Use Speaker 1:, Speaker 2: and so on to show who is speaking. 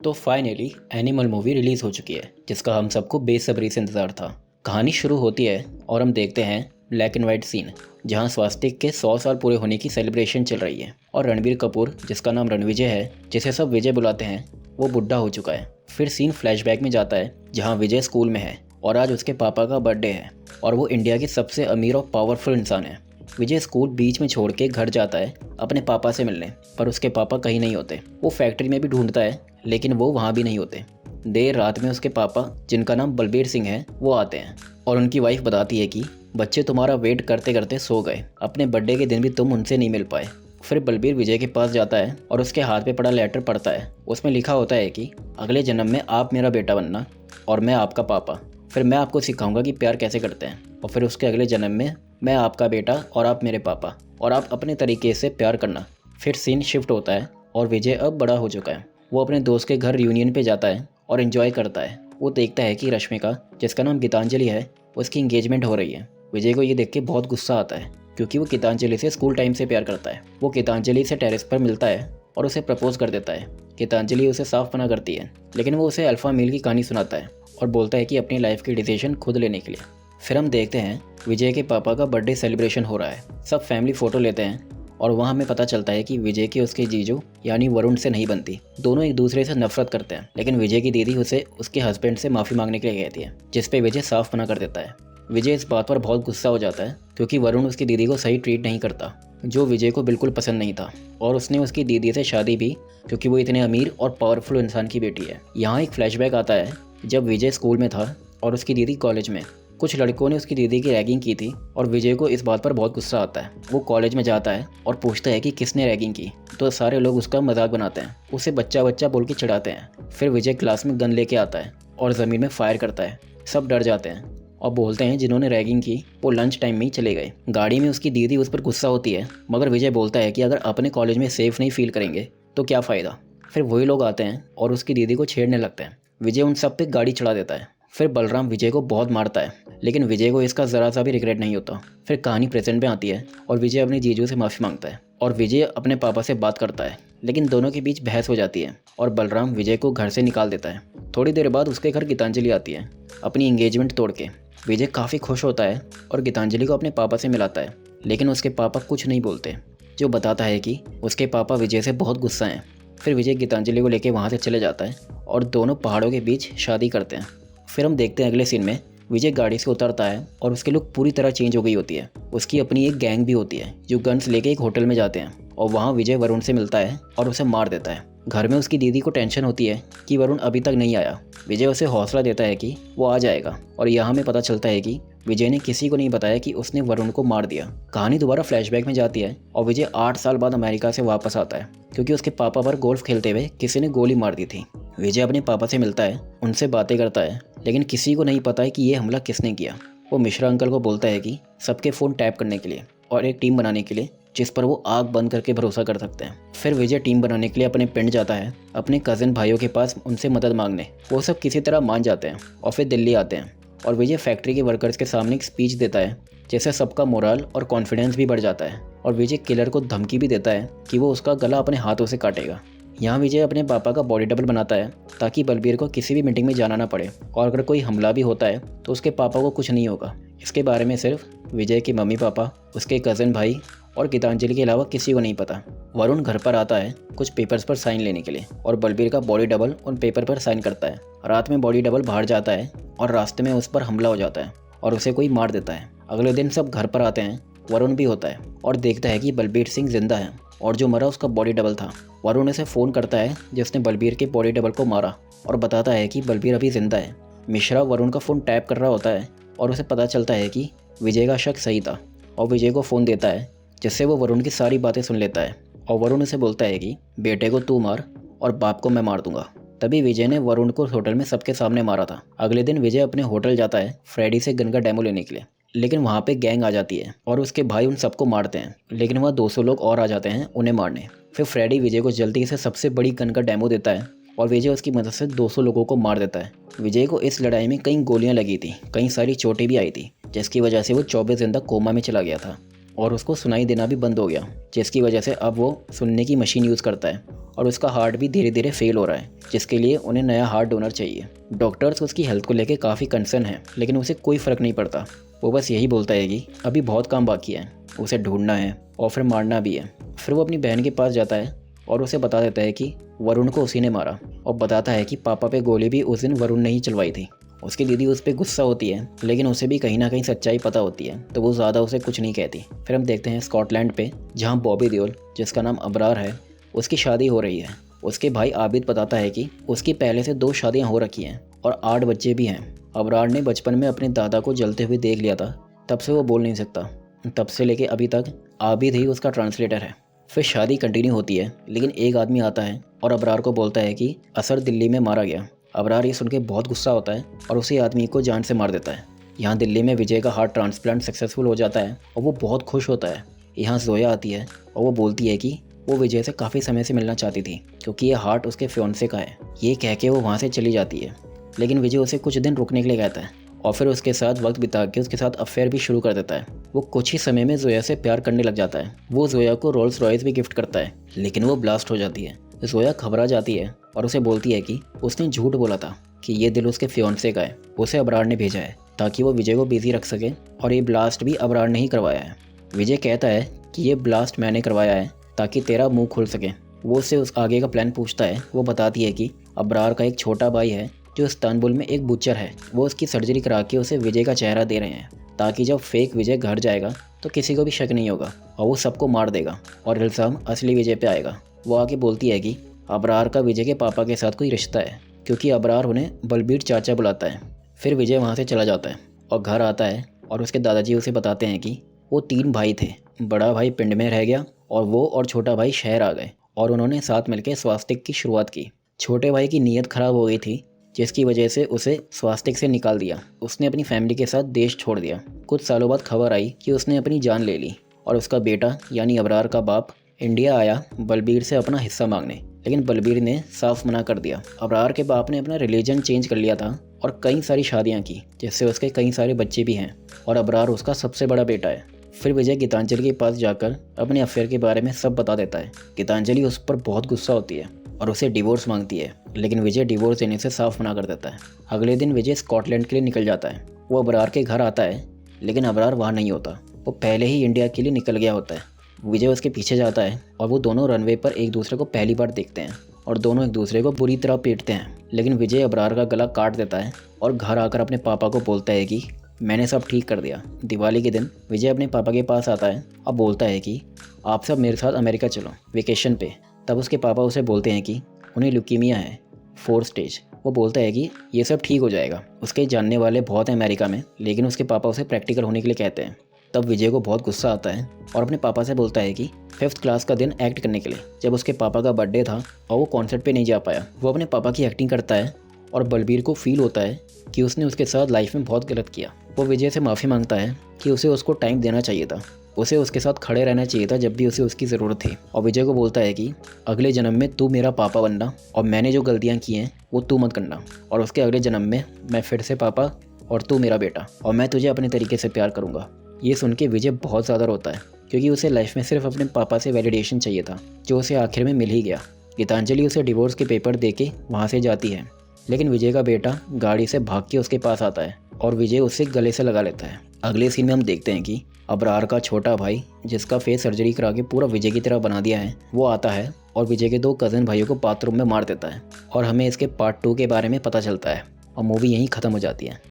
Speaker 1: तो finally animal movie release हो चुकी है, जिसका हम सबको बेसब्री से इंतज़ार था। कहानी शुरू होती है और हम देखते हैं ब्लैक एंड वाइट सीन, जहां स्वास्तिक के 100 साल पूरे होने की सेलिब्रेशन चल रही है और रणबीर कपूर, जिसका नाम रणविजय है, जिसे सब विजय बुलाते हैं, वो बुढ़ा हो चुका है। फिर सीन फ्लैशबैक में जाता है जहाँ विजय स्कूल में है और आज उसके पापा का बर्थडे है और वो इंडिया के सबसे अमीर और पावरफुल इंसान है। विजय स्कूल बीच में छोड़ के घर जाता है अपने पापा से मिलने, पर उसके पापा कहीं नहीं होते। वो फैक्ट्री में भी ढूंढता है, लेकिन वो वहाँ भी नहीं होते। देर रात में उसके पापा, जिनका नाम बलबीर सिंह है, वो आते हैं और उनकी वाइफ बताती है कि बच्चे तुम्हारा वेट करते करते सो गए, अपने बर्थडे के दिन भी तुम उनसे नहीं मिल पाए। फिर बलबीर विजय के पास जाता है और उसके हाथ पे पड़ा लेटर पढ़ता है। उसमें लिखा होता है कि अगले जन्म में आप मेरा बेटा बनना और मैं आपका पापा। फिर मैं आपको सिखाऊंगा कि प्यार कैसे करते हैं, और फिर उसके अगले जन्म में मैं आपका बेटा और आप मेरे पापा, और आप अपने तरीके से प्यार करना। फिर सीन शिफ्ट होता है और विजय अब बड़ा हो चुका है। वो अपने दोस्त के घर रियूनियन पे जाता है और एंजॉय करता है। वो देखता है कि रश्मिका, जिसका नाम गीतांजलि है, उसकी इंगेजमेंट हो रही है। विजय को ये देख के बहुत गुस्सा आता है, क्योंकि वो गीतांजलि से स्कूल टाइम से प्यार करता है। वो गीतांजलि से टेरेस पर मिलता है और उसे प्रपोज कर देता है। गीतांजलि उसे साफ मना करती है, लेकिन वो उसे अल्फा मेल की कहानी सुनाता है और बोलता है कि अपनी लाइफ की डिसीजन खुद लेने के लिए। फिर हम देखते हैं विजय के पापा का बर्थडे सेलिब्रेशन हो रहा है। सब फैमिली फ़ोटो लेते हैं और वहाँ हमें पता चलता है कि विजय की उसके जीजू यानी वरुण से नहीं बनती। दोनों एक दूसरे से नफरत करते हैं, लेकिन विजय की दीदी उसे उसके हस्बैंड से माफ़ी मांगने के लिए कहती है, जिस पे विजय साफ मना कर देता है। विजय इस बात पर बहुत गुस्सा हो जाता है, क्योंकि वरुण उसकी दीदी को सही ट्रीट नहीं करता, जो विजय को बिल्कुल पसंद नहीं था, और उसने उसकी दीदी से शादी भी, क्योंकि वो इतने अमीर और पावरफुल इंसान की बेटी है। यहाँ एक फ्लैशबैक आता है जब विजय स्कूल में था और उसकी दीदी कॉलेज में। कुछ लड़कों ने उसकी दीदी की रैगिंग की थी और विजय को इस बात पर बहुत गुस्सा आता है। वो कॉलेज में जाता है और पूछता है कि किसने रैगिंग की, तो सारे लोग उसका मजाक बनाते हैं, उसे बच्चा बच्चा बोल के चिढ़ाते हैं। फिर विजय क्लास में गन लेके आता है और ज़मीन में फायर करता है। सब डर जाते हैं और बोलते हैं जिन्होंने रैगिंग की वो लंच टाइम में ही चले गए। गाड़ी में उसकी दीदी उस पर गुस्सा होती है, मगर विजय बोलता है कि अगर अपने कॉलेज में सेफ नहीं फील करेंगे तो क्या फ़ायदा। फिर वही लोग आते हैं और उसकी दीदी को छेड़ने लगते हैं। विजय उन सब पे गाड़ी चढ़ा देता है। फिर बलराम विजय को बहुत मारता है, लेकिन विजय को इसका ज़रा सा भी रिग्रेट नहीं होता। फिर कहानी प्रेजेंट में आती है और विजय अपने जीजू से माफ़ी मांगता है और विजय अपने पापा से बात करता है, लेकिन दोनों के बीच बहस हो जाती है और बलराम विजय को घर से निकाल देता है। थोड़ी देर बाद उसके घर गीतांजलि आती है अपनी एंगेजमेंट तोड़ के। विजय काफ़ी खुश होता है और गीतांजलि को अपने पापा से मिलाता है, लेकिन उसके पापा कुछ नहीं बोलते, जो बताता है कि उसके पापा विजय से बहुत गुस्सा हैं। फिर विजय गीतांजलि को लेकर वहाँ से चले जाता है और दोनों पहाड़ों के बीच शादी करते हैं। फिर हम देखते हैं अगले सीन में विजय गाड़ी से उतरता है और उसकी लुक पूरी तरह चेंज हो गई होती है। उसकी अपनी एक गैंग भी होती है जो गन्स लेके एक होटल में जाते हैं और वहाँ विजय वरुण से मिलता है और उसे मार देता है। घर में उसकी दीदी को टेंशन होती है कि वरुण अभी तक नहीं आया। विजय उसे हौसला देता है कि वो आ जाएगा, और यहाँ हमें पता चलता है कि विजय ने किसी को नहीं बताया कि उसने वरुण को मार दिया। कहानी दोबारा फ्लैशबैक में जाती है और विजय 8 साल बाद अमेरिका से वापस आता है, क्योंकि उसके पापा पर गोल्फ खेलते हुए किसी ने गोली मार दी थी। विजय अपने पापा से मिलता है, उनसे बातें करता है, लेकिन किसी को नहीं पता है कि ये हमला किसने किया। वो मिश्रा अंकल को बोलता है कि सबके फ़ोन टैप करने के लिए और एक टीम बनाने के लिए जिस पर वो आग बंद करके भरोसा कर सकते हैं। फिर विजय टीम बनाने के लिए अपने पिंड जाता है, अपने कज़न भाइयों के पास उनसे मदद मांगने। वो सब किसी तरह मान जाते हैं और फिर दिल्ली आते हैं और विजय फैक्ट्री के वर्कर्स के सामने एक स्पीच देता है, जिससे सबका मोरल और कॉन्फिडेंस भी बढ़ जाता है। और विजय किलर को धमकी भी देता है कि वो उसका गला अपने हाथों से काटेगा। यहाँ विजय अपने पापा का बॉडी डबल बनाता है ताकि बलबीर को किसी भी मीटिंग में जाना ना पड़े, और अगर कोई हमला भी होता है तो उसके पापा को कुछ नहीं होगा। इसके बारे में सिर्फ विजय के मम्मी पापा, उसके कज़न भाई और गीतांजलि के अलावा किसी को नहीं पता। वरुण घर पर आता है कुछ पेपर्स पर साइन लेने के लिए और बलबीर का बॉडी डबल उन पेपर पर साइन करता है। रात में बॉडी डबल बाहर जाता है और रास्ते में उस पर हमला हो जाता है और उसे कोई मार देता है। अगले दिन सब घर पर आते हैं। वरुण भी होता है और देखता है कि बलबीर सिंह जिंदा है और जो मरा उसका बॉडी डबल था। वरुण उसे फ़ोन करता है जिसने बलबीर के बॉडी डबल को मारा, और बताता है कि बलबीर अभी जिंदा है। मिश्रा वरुण का फ़ोन टैप कर रहा होता है और उसे पता चलता है कि विजय का शक सही था, और विजय को फ़ोन देता है, जिससे वो वरुण की सारी बातें सुन लेता है। और वरुण उसे बोलता है कि बेटे को तू मार और बाप को मैं मार दूंगा। तभी विजय ने वरुण को होटल में सबके सामने मारा था। अगले दिन विजय अपने होटल जाता है फ्रेडी से गन का डेमो लेने के लिए, लेकिन वहाँ पे गैंग आ जाती है और उसके भाई उन सबको मारते हैं, लेकिन वहाँ 200 लोग और आ जाते हैं उन्हें मारने। फिर फ्रेडी विजय को जल्दी से सबसे बड़ी गन का डेमो देता है और विजय उसकी मदद से 200 लोगों को मार देता है। विजय को इस लड़ाई में कई गोलियां लगी थी, कई सारी चोटें भी आई थी, जिसकी वजह से वो 24 दिन तक कोमा में चला गया था। और उसको सुनाई देना भी बंद हो गया, जिसकी वजह से अब वो सुनने की मशीन यूज़ करता है और उसका हार्ट भी धीरे धीरे फेल हो रहा है, जिसके लिए उन्हें नया हार्ट डोनर चाहिए। डॉक्टर्स उसकी हेल्थ को लेकर काफ़ी कंसर्न है, लेकिन उसे कोई फ़र्क नहीं पड़ता। वो बस यही बोलता है कि अभी बहुत काम बाकी है, उसे ढूंढना है और फिर मारना भी है। फिर वो अपनी बहन के पास जाता है और उसे बता देता है कि वरुण को उसी ने मारा, और बताता है कि पापा पे गोली भी उस दिन वरुण ने ही चलवाई थी। उसकी दीदी उस पर गुस्सा होती है, लेकिन उसे भी कहीं ना कहीं सच्चाई पता होती है, तो वो ज़्यादा उसे कुछ नहीं कहती। फिर हम देखते हैं स्कॉटलैंड पे, जहाँ बॉबी देओल, जिसका नाम अबरार है, उसकी शादी हो रही है। उसके भाई आबिद बताता है कि उसकी पहले से 2 शादियाँ हो रखी हैं और 8 बच्चे भी हैं। अबरार ने बचपन में अपने दादा को जलते हुए देख लिया था, तब से वो बोल नहीं सकता। तब से लेके अभी तक आबिद ही उसका ट्रांसलेटर है। फिर शादी कंटिन्यू होती है, लेकिन एक आदमी आता है और अबरार को बोलता है कि असर दिल्ली में मारा गया। अबरार ये सुन के बहुत गुस्सा होता है और उसी आदमी को जान से मार देता है। यहाँ दिल्ली में विजय का हार्ट ट्रांसप्लांट सक्सेसफुल हो जाता है और वो बहुत खुश होता है। यहाँ जोया आती है और वो बोलती है कि वो विजय से काफ़ी समय से मिलना चाहती थी, क्योंकि ये हार्ट उसके फियोंसे का है। ये कह के वो वहाँ से चली जाती है, लेकिन विजय उसे कुछ दिन रुकने के लिए कहता है और फिर उसके साथ वक्त बिता के उसके साथ अफेयर भी शुरू कर देता है। वो कुछ ही समय में जोया से प्यार करने लग जाता है। वो जोया को रोल्स रॉयस भी गिफ्ट करता है, लेकिन वो ब्लास्ट हो जाती है। जोया घबरा जाती है और उसे बोलती है कि उसने झूठ बोला था कि ये दिल उसके फियोंसे का है, उसे अबरार ने भेजा है ताकि वो विजय को बिजी रख सके, और ये ब्लास्ट भी अबरार ने ही करवाया है। विजय कहता है कि ये ब्लास्ट मैंने करवाया है ताकि तेरा मुंह खुल सके। वो उससे उस आगे का प्लान पूछता है। वो बताती है कि अबरार का एक छोटा भाई है जो इस्तांबुल में एक बुचर है। वो उसकी सर्जरी करा के उसे विजय का चेहरा दे रहे हैं, ताकि जब फेक विजय घर जाएगा तो किसी को भी शक नहीं होगा और वो सबको मार देगा और इल्ज़ाम असली विजय पे आएगा। वो आके बोलती है कि अबरार का विजय के पापा के साथ कोई रिश्ता है, क्योंकि अबरार उन्हें बलबीर चाचा बुलाता है। फिर विजय वहाँ से चला जाता है और घर आता है और उसके दादाजी उसे बताते हैं कि वो 3 भाई थे। बड़ा भाई पिंड में रह गया और वो और छोटा भाई शहर आ गए और उन्होंने साथ मिलकर स्वास्तिक की शुरुआत की। छोटे भाई की नीयत खराब हो गई थी, जिसकी वजह से उसे स्वास्तिक से निकाल दिया। उसने अपनी फैमिली के साथ देश छोड़ दिया। कुछ सालों बाद खबर आई कि उसने अपनी जान ले ली और उसका बेटा यानी अबरार का बाप इंडिया आया बलबीर से अपना हिस्सा मांगने, लेकिन बलबीर ने साफ मना कर दिया। अबरार के बाप ने अपना रिलीजन चेंज कर लिया था और कई सारी शादियाँ की, जिससे उसके कई सारे बच्चे भी हैं और अबरार उसका सबसे बड़ा बेटा है। फिर विजय गीतांजलि के पास जाकर अपने अफेयर के बारे में सब बता देता है। गीतांजलि उस पर बहुत गुस्सा होती है और उसे डिवोर्स मांगती है, लेकिन विजय डिवोर्स देने से साफ मना कर देता है। अगले दिन विजय स्कॉटलैंड के लिए निकल जाता है। वो अबरार के घर आता है, लेकिन अबरार वहाँ नहीं होता। वो पहले ही इंडिया के लिए निकल गया होता है। विजय उसके पीछे जाता है और वो दोनों रनवे पर एक दूसरे को पहली बार देखते हैं और दोनों एक दूसरे को बुरी तरह पीटते हैं। लेकिन विजय अबरार का गला काट देता है और घर आकर अपने पापा को बोलता है कि मैंने सब ठीक कर दिया। दिवाली के दिन विजय अपने पापा के पास आता है और बोलता है कि आप सब मेरे साथ अमेरिका चलो वेकेशन पे। तब उसके पापा उसे बोलते हैं कि उन्हें ल्यूकीमिया है 4 स्टेज। वो बोलता है कि ये सब ठीक हो जाएगा। उसके जानने वाले बहुत हैं अमेरिका में, लेकिन उसके पापा उसे प्रैक्टिकल होने के लिए कहते हैं। तब विजय को बहुत गुस्सा आता है और अपने पापा से बोलता है कि 5th क्लास का दिन एक्ट करने के लिए, जब उसके पापा का बर्थडे था और वो कॉन्सर्ट पे नहीं जा पाया। वो अपने पापा की एक्टिंग करता है और बलबीर को फील होता है कि उसने उसके साथ लाइफ में बहुत गलत किया। वो विजय से माफ़ी मांगता है कि उसे उसको टाइम देना चाहिए था, उसे उसके साथ खड़े रहना चाहिए था जब भी उसे उसकी ज़रूरत थी। और विजय को बोलता है कि अगले जन्म में तू मेरा पापा बनना और मैंने जो गलतियाँ की हैं वो तू मत करना, और उसके अगले जन्म में मैं फिर से पापा और तू मेरा बेटा, और मैं तुझे अपने तरीके से प्यार करूँगा। ये सुन के विजय बहुत ज़्यादा रोता है, क्योंकि उसे लाइफ में सिर्फ अपने पापा से वैलिडेशन चाहिए था, जो उसे आखिर में मिल ही गया। गीतांजलि उसे डिवोर्स के पेपर दे के वहाँ से जाती है, लेकिन विजय का बेटा गाड़ी से भाग के उसके पास आता है और विजय उससे गले से लगा लेता है। अगले सीन में हम देखते हैं कि अबरार का छोटा भाई, जिसका फेस सर्जरी करा के पूरा विजय की तरह बना दिया है, वो आता है और विजय के 2 कज़न भाइयों को बाथरूम में मार देता है, और हमें इसके पार्ट 2 के बारे में पता चलता है और मूवी यहीं ख़त्म हो जाती है।